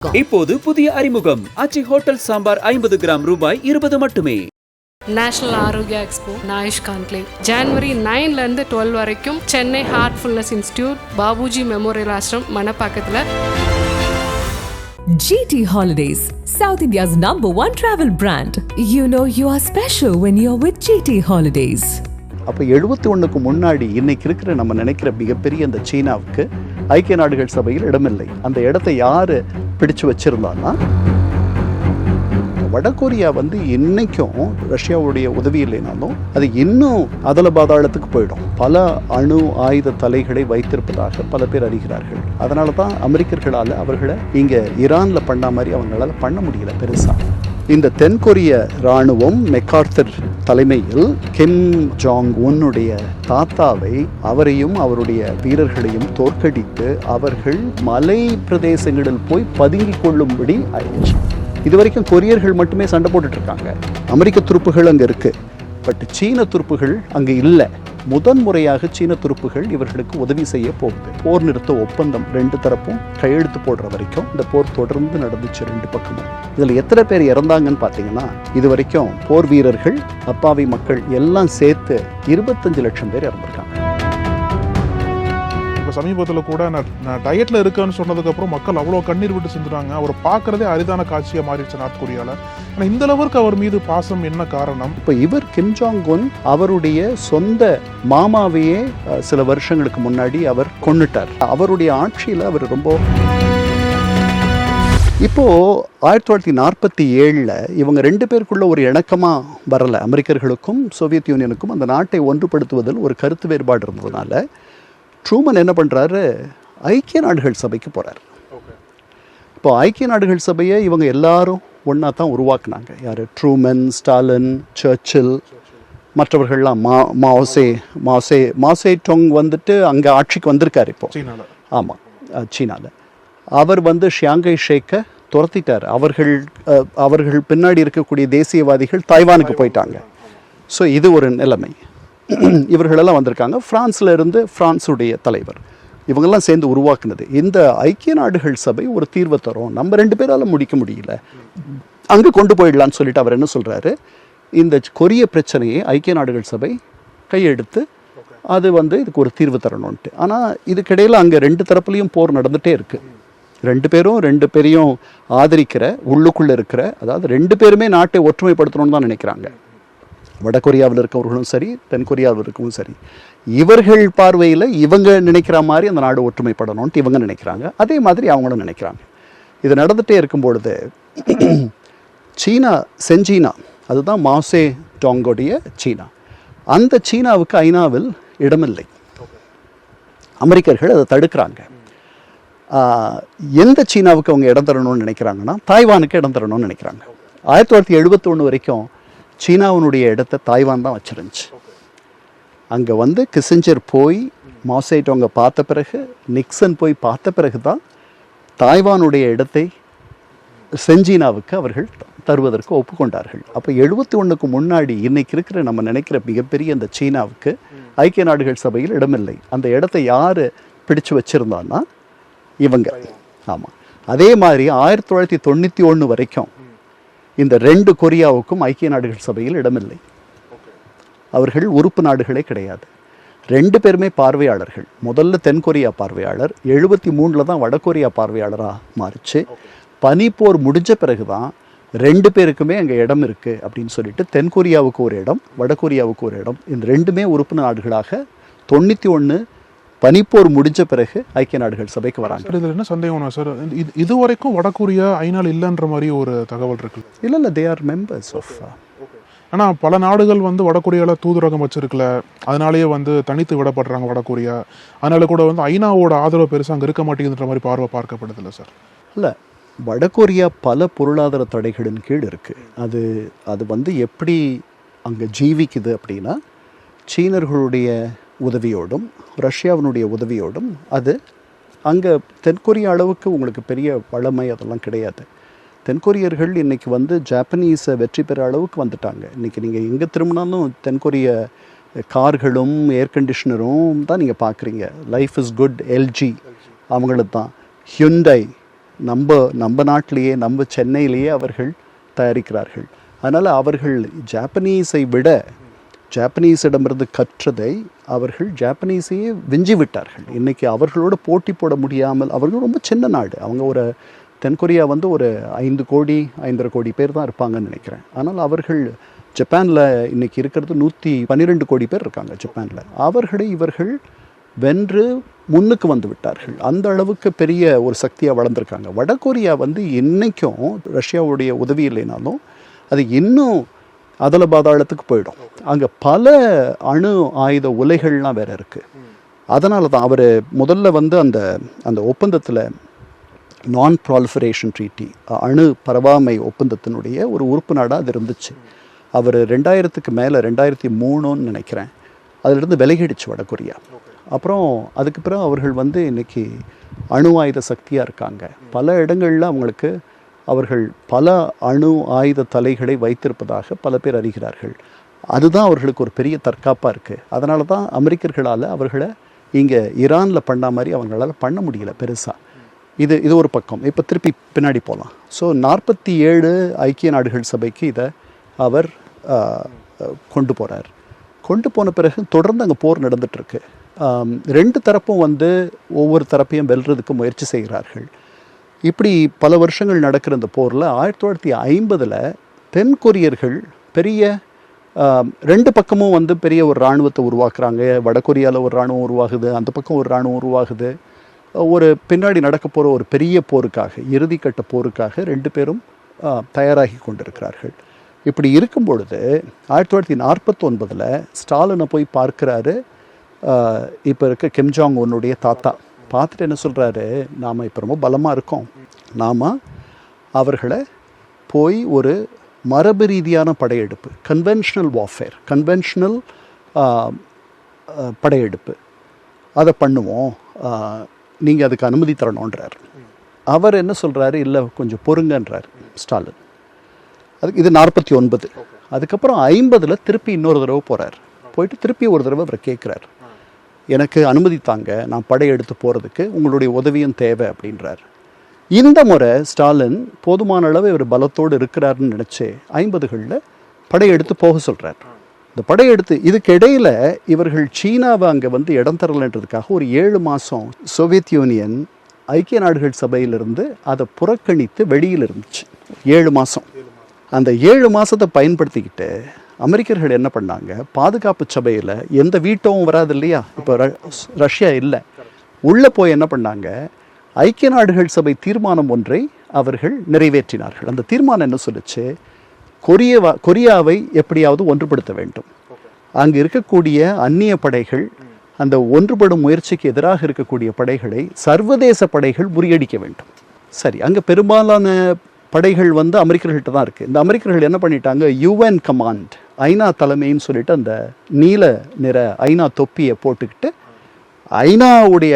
இப்போது புதிய அறிமுகம் ஆச்சி ஹோட்டல் சாம்பார் 50 கிராம் ரூபாய் 20 மட்டுமே. நேஷனல் ஆரோக்கியா எக்ஸ்போ நாயுஷ் கான்க்ளேவ் ஜனவரி 9லேருந்து 12 வரைக்கும் Chennai Heartfulness Institute Babuji memorial ashram மணப்பாக்கத்தில். GT Holidays, South India's #1 travel brand. You know you are special when you're with GT Holidays. அப்போ 71க்கு முன்னாடி இன்னைக்கு இருக்கிற நம்ம நினைக்கிற மிகப்பெரிய அந்த சீனாவுக்கு ஐக்கிய நாடுகள் சபையில் இடமில்லை. அந்த இடத்தை யார் பிடிச்சு வச்சிருந்தான்னா, வடகொரியா இன்னைக்கும் ரஷ்யாவுடைய உதவி இல்லைனாலும் அது இன்னும் அதல பாதாளத்துக்கு போயிடும். பல அணு ஆயுத தலைகளை வைத்திருப்பதாக பல பேர் அறிகிறார்கள். அதனால தான் அமெரிக்கர்களால் அவர்களை இங்கே ஈரானில் பண்ண மாதிரி அவங்களால பண்ண முடியல பெருசா. இந்த தென்கொரிய இராணுவம் மெக்கார்த்தர் தலைமையில் கிம் ஜாங் உன்னுடைய தாத்தாவை அவரையும் அவருடைய வீரர்களையும் தோற்கடித்து அவர்கள் மலை பிரதேசங்களில் போய் பதுங்கிக் கொள்ளும்படி ஆயிடுச்சு. இது வரைக்கும் கொரியர்கள் மட்டுமே சண்டை போட்டுட்டு இருக்காங்க. அமெரிக்க துருப்புகள் அங்கே இருக்கு, பட் சீன துருப்புகள் அங்கே இல்லை. முதன்முறையாக சீன துருப்புகள் இவர்களுக்கு உதவி செய்ய போகுது. போர் நிறுத்த ஒப்பந்தம் 2 தரப்பும் கையெழுத்து போடுற வரைக்கும் இந்த போர் தொடர்ந்து நடந்துச்சு 2 பக்கமும். இதில் எத்தனை பேர் இறந்தாங்கன்னு பார்த்தீங்கன்னா, இது வரைக்கும் போர் வீரர்கள், அப்பாவி மக்கள் எல்லாம் சேர்த்து 25 லட்சம் பேர் இறந்துருக்காங்க. இப்போ சமீபத்தில் கூட நான் டயட்டில் இருக்கேன்னு சொன்னதுக்கப்புறம் மக்கள் அவ்வளோ கண்ணீர் விட்டு செஞ்சுட்டாங்க. அவர் பார்க்குறதே அரிதான காட்சியாக மாறிடுச்சு நார்த் கொரியாவில். ஆனால் இந்த அளவுக்கு அவர் மீது பாசம் என்ன காரணம்? இப்போ இவர் கிம் ஜாங் உன் அவருடைய சொந்த மாமாவையே சில வருஷங்களுக்கு முன்னாடி அவர் கொன்னுட்டார். அவருடைய ஆட்சியில் அவர் ரொம்ப இப்போது 1947 இவங்க 2 பேருக்குள்ள ஒரு இணக்கமாக வரலை. அமெரிக்கர்களுக்கும் சோவியத் யூனியனுக்கும் அந்த நாட்டை ஒன்றுபடுத்துவதில் ஒரு கருத்து வேறுபாடு இருந்ததுனால ட்ரூமன் என்ன பண்ணுறாரு, ஐக்கிய நாடுகள் சபைக்கு போகிறார். இப்போ ஐக்கிய நாடுகள் சபையை இவங்க எல்லாரும் ஒன்றா தான் உருவாக்குனாங்க. யார்? ட்ரூமன், ஸ்டாலின், சர்ச்சில், மற்றவர்கள்லாம். மாசே டொங் அங்கே ஆட்சிக்கு வந்திருக்கார் இப்போ. ஆமாம், சீனாவில். அவர் ஷியாங்கை ஷேக்கை துரத்திட்டார். அவர்கள் பின்னாடி இருக்கக்கூடிய தேசியவாதிகள் தாய்வானுக்கு போயிட்டாங்க. ஸோ இது ஒரு நிலைமை. இவர்களெல்லாம் வந்திருக்காங்க. ஃப்ரான்ஸில் இருந்து ஃப்ரான்ஸுடைய தலைவர், இவங்கெல்லாம் சேர்ந்து உருவாக்குனது. இந்த ஐக்கிய நாடுகள் சபை ஒரு தீர்வை தரும், நம்ம 2 பேரால் முடிக்க முடியல, அங்கே கொண்டு போயிடலான்னு சொல்லிட்டு அவர் என்ன சொல்கிறாரு, இந்த கொரிய பிரச்சனையை ஐக்கிய நாடுகள் சபை கையெடுத்து அது இதுக்கு ஒரு தீர்வு தரணும்ன்ட்டு. ஆனால் இதுக்கிடையில் அங்கே 2 தரப்புலையும் போர் நடந்துகிட்டே இருக்குது. 2 பேரையும் ஆதரிக்கிற, உள்ளுக்குள்ளே இருக்கிற, அதாவது 2 பேருமே நாட்டை ஒற்றுமைப்படுத்தணும்னு தான் நினைக்கிறாங்க. வடகொரியாவில் இருக்கவர்களும் சரி, தென்கொரியாவில் இருக்கவும் சரி. இவர்கள் பார்வையில் இவங்க நினைக்கிற மாதிரி அந்த நாடு ஒற்றுமைப்படணும்ன்ட்டு இவங்க நினைக்கிறாங்க. அதே மாதிரி அவங்களும் நினைக்கிறாங்க. இது நடந்துகிட்டே இருக்கும் பொழுது செஞ்சீனா, அதுதான் மாசே டோங்கோடைய சீனா, அந்த சீனாவுக்கு ஐநாவில் இடமில்லை. அமெரிக்கர்கள் அதை தடுக்கிறாங்க. எந்த சீனாவுக்கு அவங்க இடம் தரணும்னு நினைக்கிறாங்கன்னா, தாய்வானுக்கு இடம் தரணும்னு நினைக்கிறாங்க. 1971 வரைக்கும் சீனாவினுடைய இடத்தை தாய்வான் தான் வச்சிருந்துச்சு. அங்கே கிசிஞ்சர் போய் மாசேட்டோங்க பார்த்த பிறகு, நிக்சன் போய் பார்த்த பிறகு தான் தாய்வானுடைய இடத்தை செஞ்சீனாவுக்கு அவர்கள் தருவதற்கு ஒப்புக்கொண்டார்கள். அப்போ 71க்கு முன்னாடி இன்னைக்கு இருக்கிற நம்ம நினைக்கிற மிகப்பெரிய அந்த சீனாவுக்கு ஐக்கிய நாடுகள் சபையில் இடமில்லை. அந்த இடத்தை யார் பிடிச்சு வச்சிருந்தான்னா இவங்க. ஆமாம், அதே மாதிரி 1991 வரைக்கும் இந்த 2 கொரியாவுக்கும் ஐக்கிய நாடுகள் சபையில் இடமில்லை. அவர்கள் உறுப்பு நாடுகளே கிடையாது. 2 பேருமே பார்வையாளர்கள். முதல்ல தென்கொரியா பார்வையாளர், 73 தான் வடகொரியா பார்வையாளராக மாறிச்சு. பனிப்போர் முடிஞ்ச பிறகு தான் 2 பேருக்குமே அங்கே இடம் இருக்குது அப்படின்னு சொல்லிட்டு தென்கொரியாவுக்கு ஒரு இடம், வடகொரியாவுக்கு ஒரு இடம், இந்த 2மே உறுப்பு நாடுகளாக 91 பனிப்போர் முடிஞ்ச பிறகு ஐக்கிய நாடுகள் சபைக்கு வராங்க. இதில் என்ன சந்தேகம் சார், இதுவரைக்கும் வடகொரியா ஐநாள் இல்லைன்ற மாதிரி ஒரு தகவல் இருக்கு. இல்லை, தே ஆர் மெம்பர்ஸ் ஆஃப். ஆனால் பல நாடுகள் வடகொரியாவில் தூதரகம் வச்சிருக்கல, அதனாலேயே தனித்து விடப்படுறாங்க வடகொரியா. அதனால கூட ஐநாவோட ஆதரவு பெருசாக அங்கே இருக்க மாட்டேங்குதுன்ற மாதிரி பார்வை பார்க்கப்படுதில்ல சார்? இல்லை, வடகொரியா பல பொருளாதார தடைகளின் கீழ் இருக்குது. அது எப்படி அங்கே ஜீவிக்குது அப்படின்னா, சீனர்களுடைய உதவியோடும் ரஷ்யாவினுடைய உதவியோடும். அது அங்கே தென்கொரியா அளவுக்கு உங்களுக்கு பெரிய வளமை அதெல்லாம் கிடையாது. தென்கொரியர்கள் இன்றைக்கி ஜாப்பனீஸை வெற்றி பெற அளவுக்கு வந்துட்டாங்க. இன்றைக்கி நீங்கள் எங்கே திரும்பினாலும் தென்கொரிய கார்களும் ஏர் கண்டிஷனரும் தான் நீங்கள் பார்க்குறீங்க. லைஃப் இஸ் குட், எல்ஜி அவங்களுக்கு தான், ஹியுண்டை நம்ம நாட்டிலேயே நம்ம சென்னையிலேயே அவர்கள் தயாரிக்கிறார்கள். அதனால் அவர்கள் ஜாப்பனீஸை விட ஜாப்பனீஸிடமிருந்து கற்றதை அவர்கள் ஜாப்பனீஸையே விஞ்சி விட்டார்கள். இன்றைக்கி அவர்களோடு போட்டி போட முடியாமல், அவர்கள் ரொம்ப சின்ன நாடு, அவங்க ஒரு தென்கொரியா வந்து ஒரு 5 கோடி 5.5 கோடி பேர் தான் இருப்பாங்கன்னு நினைக்கிறேன். ஆனால் அவர்கள் ஜப்பானில் இன்றைக்கி இருக்கிறது 112 கோடி பேர் இருக்காங்க ஜப்பானில். அவர்களை இவர்கள் வென்று முன்னுக்கு வந்து விட்டார்கள். அந்த அளவுக்கு பெரிய ஒரு சக்தியாக வளர்ந்துருக்காங்க. வடகொரியா வந்து இன்றைக்கும் ரஷ்யாவுடைய உதவி இல்லைனாலும் அது இன்னும் அதல பாதாளத்துக்கு போயிடும். அங்கே பல அணு ஆயுத உலைகள்லாம் வேறு இருக்குது. அதனால தான் அவர் முதல்ல வந்து அந்த ஒப்பந்தத்தில் நான் ப்ராலிஃபரேஷன் ட்ரீட்டி, அணு பரவாமை ஒப்பந்தத்தினுடைய ஒரு உறுப்பு நாடாக அது இருந்துச்சு. அவர் 2000க்கு மேலே 2003ன்னு நினைக்கிறேன் அதிலிருந்து விலகிடுச்சு வடகொரியா. அப்புறம் அதுக்கு பிறகு அவர்கள் வந்து இன்றைக்கி அணு ஆயுத சக்தியாக இருக்காங்க. பல இடங்களில் அவர்கள் பல அணு ஆயுத தலைகளை வைத்திருப்பதாக பல பேர் அறிகிறார்கள். அதுதான் அவர்களுக்கு ஒரு பெரிய தற்காப்பாக இருக்குது. அதனால தான் அமெரிக்கர்களால் அவர்களை இங்கே ஈரானில் பண்ண மாதிரி அவங்களால பண்ண முடியல பெருசாக. இது ஒரு பக்கம். இப்போ திருப்பி பின்னாடி போகலாம். ஸோ 47 ஐக்கிய நாடுகள் சபைக்கு இதை அவர் கொண்டு போகிறார். கொண்டு போன பிறகு தொடர்ந்து அங்கே போர் நடந்துகிட்ருக்கு. 2 தரப்பும் வந்து ஒவ்வொரு தரப்பையும் வெல்றதுக்கு முயற்சி செய்கிறார்கள். இப்படி பல வருஷங்கள் நடக்கிற இந்த போரில் 1950 தென்கொரியர்கள் பெரிய 2 பக்கமும் வந்து பெரிய ஒரு இராணுவத்தை உருவாக்குறாங்க. வடகொரியாவில் ஒரு இராணுவம் உருவாகுது, அந்த பக்கம் ஒரு இராணுவம் உருவாகுது. ஒரு பின்னாடி நடக்க போகிற ஒரு பெரிய போருக்காக, இறுதிக்கட்ட போருக்காக 2 பேரும் தயாராகி கொண்டிருக்கிறார்கள். இப்படி இருக்கும் பொழுது 1949 ஸ்டாலினை போய் பார்க்குறாரு இப்போ இருக்க கிம் ஜாங் உன்னுடைய தாத்தா. பார்த்துட்டு என்ன சொல்கிறாரு, நாம் இப்போ ரொம்ப பலமாக இருக்கோம், நாம் அவர்களை போய் ஒரு மரபு ரீதியான படையெடுப்பு, கன்வென்ஷனல் வார்ஃபேர், கன்வென்ஷனல் படையெடுப்பு அதை பண்ணுவோம், நீங்கள் அதுக்கு அனுமதி தரணுன்றார். அவர் என்ன சொல்கிறாரு, இல்லை கொஞ்சம் பொறுங்கன்றார் ஸ்டாலின். இது 49. அதுக்கப்புறம் 50 திருப்பி இன்னொரு தடவை போகிறார். போயிட்டு திருப்பி ஒரு தடவை அவர் கேட்குறார், எனக்கு அனுமதி தாங்க, நான் படையெடுத்து போகிறதுக்கு உங்களுடைய உதவியும் தேவை அப்படின்றார். இந்த முறை ஸ்டாலின் போதுமான அளவு இவர் பலத்தோடு இருக்கிறாருன்னு நினச்சி 50களில் படையெடுத்து போக சொல்கிறார். இந்த படையெடுத்து இதுக்கு இடையில் இவர்கள் சீனாவை அங்கே வந்து இடம் தரலைன்றதுக்காக ஒரு 7 மாதம் சோவியத் யூனியன் ஐக்கிய நாடுகள் சபையிலிருந்து அதை புறக்கணித்து வெளியில் இருந்துச்சு. 7 மாதம். அந்த 7 மாதத்தை பயன்படுத்திக்கிட்டு அமெரிக்கர்கள் என்ன பண்ணாங்க, பாதுகாப்பு சபையில் எந்த வீட்டோவும் வராது இல்லையா, இப்போ ரஷ்யா இல்லை, உள்ளே போய் என்ன பண்ணாங்க, ஐக்கிய நாடுகள் சபை தீர்மானம் ஒன்றை அவர்கள் நிறைவேற்றினார்கள். அந்த தீர்மானம் என்ன சொல்லுச்சு, கொரியாவை எப்படியாவது ஒன்றுபடுத்த வேண்டும், அங்கு இருக்கக்கூடிய அந்நிய படைகள், அந்த ஒன்றுபடும் முயற்சிக்கு எதிராக இருக்கக்கூடிய படைகளை சர்வதேச படைகள் முறியடிக்க வேண்டும். சரி, அங்கே பெரும்பாலான படைகள் வந்து அமெரிக்கர்கள்ட்ட தான் இருக்குது. இந்த அமெரிக்கர்கள் என்ன பண்ணிட்டாங்க, யுஎன் கமாண்ட், ஐநா தலைமைன்னு சொல்லிட்டு அந்த நீல நிற ஐநா தொப்பியை போட்டுக்கிட்டு ஐநாவுடைய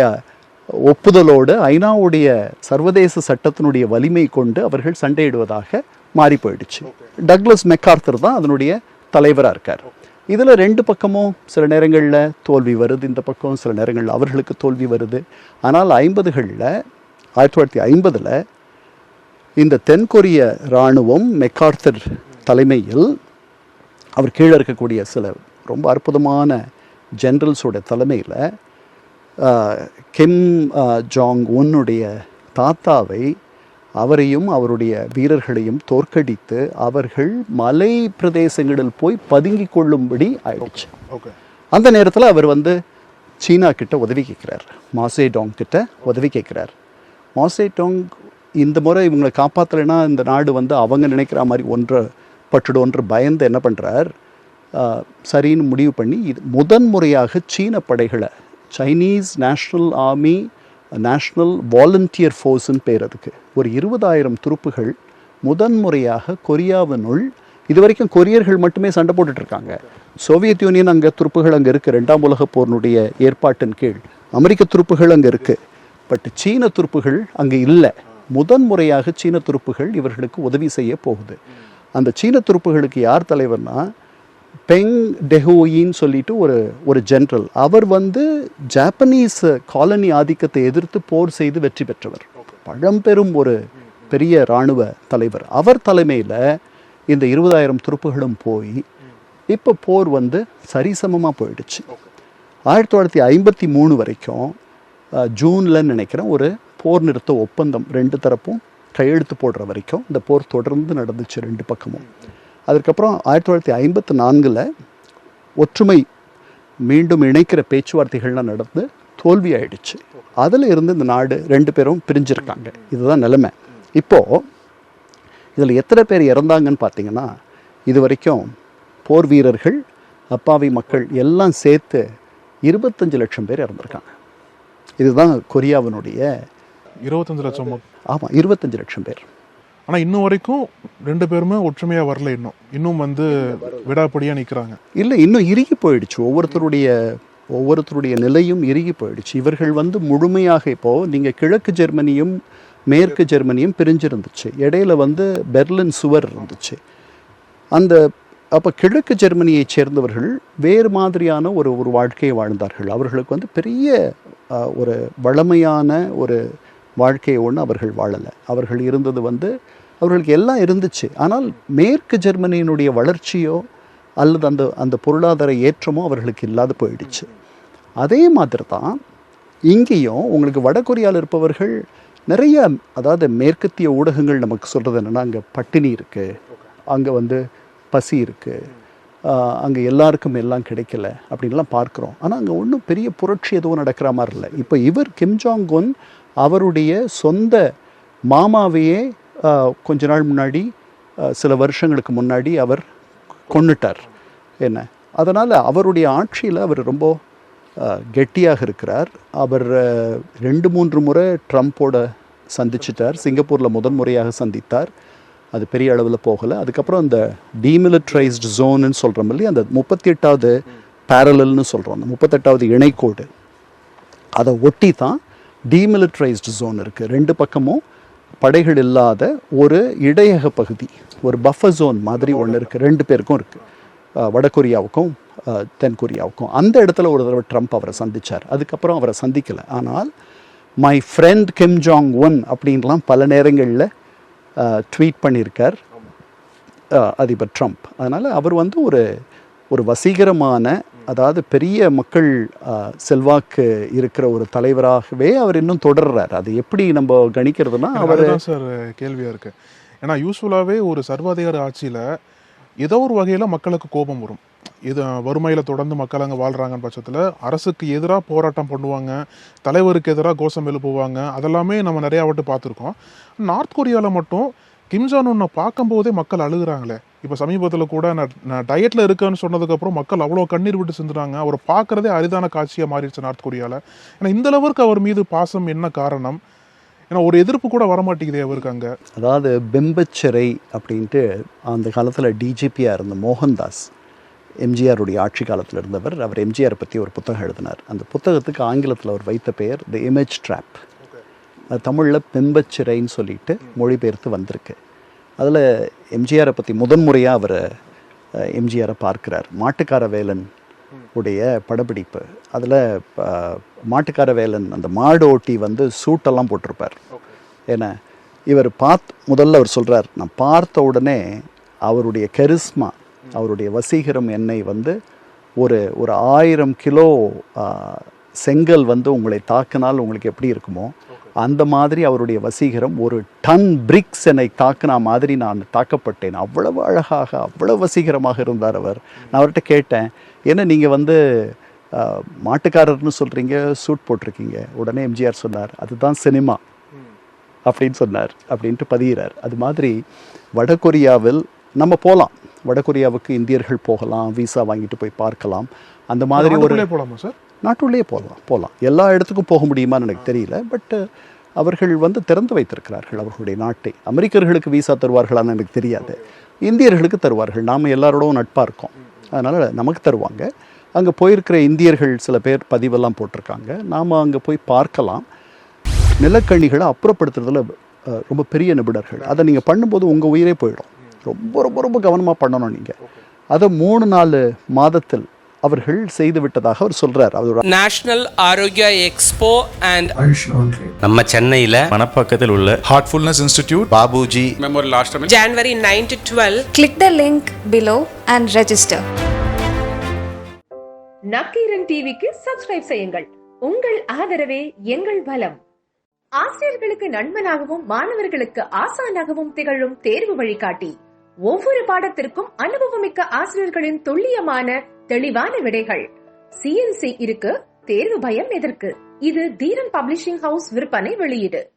ஒப்புதலோடு ஐநாவுடைய சர்வதேச சட்டத்தினுடைய வலிமை கொண்டு அவர்கள் சண்டையிடுவதாக மாறி போயிடுச்சு. டக்ளஸ் மெக்கார்த்தர் தான் அதனுடைய தலைவராக இருக்கார். இதில் 2 பக்கமும் சில நேரங்களில் தோல்வி வருது, இந்த பக்கம் சில நேரங்களில் அவர்களுக்கு தோல்வி வருது. ஆனால் 50களில் 1950 இந்த தென்கொரிய இராணுவம் மெக்கார்த்தர் தலைமையில், அவர் கீழே இருக்கக்கூடிய சில ரொம்ப அற்புதமான ஜென்ரல்ஸோட தலைமையில் கிம் ஜாங் உன்னுடைய தாத்தாவை, அவரையும் அவருடைய வீரர்களையும் தோற்கடித்து அவர்கள் மலை பிரதேசங்களில் போய் பதுங்கி கொள்ளும்படி ஆயிடுச்சு. அந்த நேரத்தில் அவர் வந்து சீனா கிட்ட உதவி கேட்குறார், மாசேடோங் கிட்ட உதவி கேட்குறார். மாசேடோங் இந்த முறை இவங்களை காப்பாற்றலைன்னா இந்த நாடு வந்து அவங்க நினைக்கிற மாதிரி ஒன்று பயந்து என்ன பண்ணுறார், சரின்னு முடிவு பண்ணி இது முதன்முறையாக சீன படைகளை, Chinese national army national volunteer ஃபோர்ஸ்ன்னு பேர், அதுக்கு ஒரு 20,000 துருப்புகள் முதன்முறையாக கொரியாவினுள், இது வரைக்கும் கொரியர்கள் மட்டுமே சண்டை போட்டுட்ருக்காங்க. சோவியத் யூனியன் அங்கே துருப்புகள் அங்கே இருக்குது, 2ஆம் உலகப் போரினுடைய ஏற்பாட்டின் கீழ் அமெரிக்க துருப்புகள் அங்கே இருக்குது. பட் சீன துருப்புகள் அங்கே இல்லை. முதன்முறையாக சீன துருப்புகள் இவர்களுக்கு உதவி செய்ய போகுது. அந்த சீன துருப்புகளுக்கு யார் தலைவர்னா பெங் டெஹோயின்னு சொல்லிட்டு ஒரு ஜென்ரல். அவர் வந்து ஜாப்பனீஸ் காலனி ஆதிக்கத்தை எதிர்த்து போர் செய்து வெற்றி பெற்றவர். பழம்பெரும் ஒரு பெரிய இராணுவ தலைவர். அவர் தலைமையில் இந்த 20,000 துருப்புகளும் போய் இப்போ போர் வந்து சரிசமமாக போயிடுச்சு. 1953 வரைக்கும் ஜூனில் நினைக்கிறேன் ஒரு போர் நிறுத்த ஒப்பந்தம் 2 தரப்பும் கையெழுத்து போடுற வரைக்கும் இந்த போர் தொடர்ந்து நடந்துச்சு 2 பக்கமும். அதுக்கப்புறம் 1954 ஒற்றுமை மீண்டும் இணைக்கிற பேச்சுவார்த்தைகள்லாம் நடந்து தோல்வி ஆயிடுச்சு. அதில் இருந்து இந்த நாடு 2 பேரும் பிரிஞ்சிருக்காங்க. இதுதான் நிலைமை. இப்போது இதில் எத்தனை பேர் இறந்தாங்கன்னு பார்த்தீங்கன்னா, இது வரைக்கும் போர் வீரர்கள், அப்பாவி மக்கள் எல்லாம் சேர்த்து 25 லட்சம் பேர் இறந்துருக்காங்க. இதுதான் கொரியாவினுடைய 25 லட்சம். ஆமாம், 25 லட்சம் பேர். ஆனால் இன்னும் வரைக்கும் 2 பேருமே ஒற்றுமையாக வரல. இன்னும் வந்து விடாப்படியாக நிற்கிறாங்க. இல்லை, இன்னும் இறுகி போயிடுச்சு. ஒவ்வொருத்தருடைய நிலையும் இறுகி போயிடுச்சு. இவர்கள் வந்து முழுமையாக, இப்போது நீங்கள் கிழக்கு ஜெர்மனியும் மேற்கு ஜெர்மனியும் பிரிஞ்சிருந்துச்சு. இடையில வந்து பெர்லின் சுவர் இருந்துச்சு. அப்போ கிழக்கு ஜெர்மனியை சேர்ந்தவர்கள் வேறு மாதிரியான ஒரு வாழ்க்கையை வாழ்ந்தார்கள். அவர்களுக்கு வந்து பெரிய ஒரு வளமையான ஒரு வாழ்க்கையை ஒன்று அவர்கள் வாழலை. அவர்கள் இருந்தது வந்து அவர்களுக்கு எல்லாம் இருந்துச்சு. ஆனால் மேற்கு ஜெர்மனியினுடைய வளர்ச்சியோ அல்லது அந்த பொருளாதார ஏற்றமோ அவர்களுக்கு இல்லாத போயிடுச்சு. அதே மாதிரி தான் இங்கேயும் உங்களுக்கு வடகொரியாவில் இருப்பவர்கள் நிறைய, அதாவது மேற்கத்திய ஊடகங்கள் நமக்கு சொல்கிறது என்னென்னா, அங்கே பட்டினி இருக்குது, அங்கே வந்து பசி இருக்குது, அங்கே எல்லாருக்கும் எல்லாம் கிடைக்கல அப்படின்லாம் பார்க்குறோம். ஆனால் அங்கே ஒன்றும் பெரிய புரட்சி எதுவும் நடக்கிற மாதிரி இல்லை. இப்போ இவர் கிம் ஜாங் உன் அவருடைய சொந்த மாமாவையே கொஞ்ச நாள் முன்னாடி, சில வருஷங்களுக்கு முன்னாடி அவர் கொன்னுட்டார். என்ன, அதனால் அவருடைய ஆட்சியில் அவர் ரொம்ப கெட்டியாக இருக்கிறார். அவர் 2-3 முறை ட்ரம்ப்போட சந்திச்சிட்டார். சிங்கப்பூரில் முதன்முறையாக சந்தித்தார். அது பெரிய அளவில் போகலை. அதுக்கப்புறம் அந்த டீமிலிட்டரைஸ்டு ஜோனுன்னு சொல்கிறோம் இல்லையா, அந்த 38வது பேரலல்னு சொல்கிறோம், அந்த 38வது இணைக்கோடு, அதை ஒட்டி தான் டீமிலிட்டரைஸ்டு ஜோன் இருக்குது. 2 பக்கமும் படைகள் இல்லாத ஒரு இடையக பகுதி, ஒரு பஃபர் ஜோன் மாதிரி ஒன்று இருக்குது. 2 பேருக்கும் இருக்குது, வடகொரியாவுக்கும் தென்கொரியாவுக்கும். அந்த இடத்துல ஒரு தடவை ட்ரம்ப் அவரை சந்தித்தார். அதுக்கப்புறம் அவரை சந்திக்கலை. ஆனால் my friend Kim Jong Un அப்படின்லாம் பல நேரங்களில் ட்வீட் பண்ணியிருக்கார் அதிபர் ட்ரம்ப். அதனால் அவர் வந்து ஒரு வசீகரமான, அதாவது பெரிய மக்கள் செல்வாக்கு இருக்கிற ஒரு தலைவராகவே அவர் இன்னும் தொடர்றார். அது எப்படி நம்ம கணிக்கிறதுனா, அவர் தான் சார் கேள்வியாக இருக்குது. ஏன்னா யூஸ்வலாகவே ஒரு சர்வாதிகார ஆட்சியில் ஏதோ ஒரு வகையில் மக்களுக்கு கோபம் வரும். இது வறுமையில் தொடர்ந்து மக்கள் அங்கே வாழ்கிறாங்கன்னு பட்சத்தில் அரசுக்கு எதிராக போராட்டம் பண்ணுவாங்க, தலைவருக்கு எதிராக கோஷம் எழுப்புவாங்க. அதெல்லாமே நம்ம நிறையா வாட்டி பார்த்துருக்கோம். நார்த் கொரியாவில் மட்டும் கிம் ஜாங் உன்னை பார்க்கும்போதே மக்கள் அழுகுறாங்களே. இப்போ சமீபத்தில் கூட நான் டயட்டில் இருக்கேன்னு சொன்னதுக்கப்புறம் மக்கள் அவ்வளோ கண்ணீர் விட்டு செஞ்சுறாங்க. அவரை பார்க்குறதே அரிதான காட்சியாக மாறிடுச்சு நார்த் கொரியாவில். ஏன்னா இந்த அளவுக்கு அவர் மீது பாசம் என்ன காரணம்? ஏன்னா ஒரு எதிர்ப்பு கூட வரமாட்டேங்குதே அவருக்கு அங்கே. அதாவது பிம்பச்சிறை அப்படின்ட்டு அந்த காலத்தில் டிஜிபியாக இருந்த மோகன்தாஸ், எம்ஜிஆருடைய ஆட்சி காலத்தில் இருந்தவர். அவர் எம்ஜிஆரை பற்றி ஒரு புத்தகம் எழுதினார். அந்த புத்தகத்துக்கு ஆங்கிலத்தில் அவர் வைத்த பெயர் தி இமேஜ் ட்ராப். அது தமிழில் பிம்பச்சிறைன்னு சொல்லிட்டு மொழிபெயர்த்து வந்திருக்கு. அதில் எம்ஜிஆரை பற்றி முதன்முறையாக அவர் எம்ஜிஆரை பார்க்கிறார். மாட்டுக்கார வேலன் உடைய படப்பிடிப்பு. அதில் மாட்டுக்கார வேலன் அந்த மாடு ஓட்டி வந்து சூட்டெல்லாம் போட்டிருப்பார். ஏன்னா இவர் முதல்ல அவர் சொல்கிறார், நான் பார்த்த உடனே அவருடைய கரிஸ்மா, அவருடைய வசீகரம் என்னை வந்து ஒரு 1000 கிலோ செங்கல் வந்து உங்களை தாக்கினால் உங்களுக்கு எப்படி இருக்குமோ அந்த மாதிரி அவருடைய வசீகரம், ஒரு டன் பிரிக்ஸ் என்னை தாக்குனா மாதிரி நான் தாக்கப்பட்டேன். அவ்வளவு அழகாக, அவ்வளவு வசீகரமாக இருந்தார் அவர். நான் அவர்கிட்ட கேட்டேன், ஏன்னா நீங்கள் வந்து மாட்டுக்காரர்னு சொல்கிறீங்க, சூட் போட்டிருக்கீங்க. உடனே எம்ஜிஆர் சொன்னார், அதுதான் சினிமா அப்படின்னு சொன்னார். அப்படின்ட்டு பதிகிறார். அது மாதிரி வடகொரியாவில் நம்ம போகலாம். வடகொரியாவுக்கு இந்தியர்கள் போகலாம், விசா வாங்கிட்டு போய் பார்க்கலாம். அந்த மாதிரி ஒரு போகலாமா சார்? நாட்டுள்ளே போகலாம். எல்லா இடத்துக்கும் போக முடியுமான்னு எனக்கு தெரியல. பட் அவர்கள் வந்து திறந்து வைத்திருக்கிறார்கள் அவர்களுடைய நாட்டை. அமெரிக்கர்களுக்கு விசா தருவார்களான்னு எனக்கு தெரியாது, இந்தியர்களுக்கு தருவார்கள். நாம் எல்லாரோடவும் நட்பாக இருக்கோம், அதனால் நமக்கு தருவாங்க. அங்கே போயிருக்கிற இந்தியர்கள் சில பேர் பதிவெல்லாம் போட்டிருக்காங்க. நாம் அங்கே போய் பார்க்கலாம். நிலக்கணிகளை அப்புறப்படுத்துறதுல ரொம்ப பெரிய நிபுணர்கள். அதை நீங்கள் பண்ணும்போது உங்கள் உயிரே போயிடும். ரொம்ப ரொம்ப ரொம்ப கவனமாக பண்ணணும் நீங்கள். அதை 3-4 மாதத்தில் அவர்கள் செய்து விட்டதாக அவர் சொல்றார். அவர் நேஷனல் ஆரோக்கியா எக்ஸ்போ அண்ட் நம்ம சென்னையில மணப்பாக்கத்தில் உள்ள Heartfulness Institute, Babuji Memorial Ashram. January 9 to 12. Click the link below and register. Nakkheeran டிவிக்கு சப்ஸ்கிரைப் செய்யுங்கள். உங்கள் ஆதரவே எங்கள் பலம். ஆசிரியர்களுக்கு நண்பனாகவும் மாணவர்களுக்கு ஆசானாகவும் திகழும் தேர்வு வழிகாட்டி. ஒவ்வொரு பாடத்திற்கும் அனுபவமிக்க ஆசிரியர்களின் துல்லியமான தெளிவான விடைகள். CNC இருக்கு, தேர்வு பயம் எதற்கு? இது தீரன் பப்ளிஷிங் ஹவுஸ் விற்பனை வெளியீடு.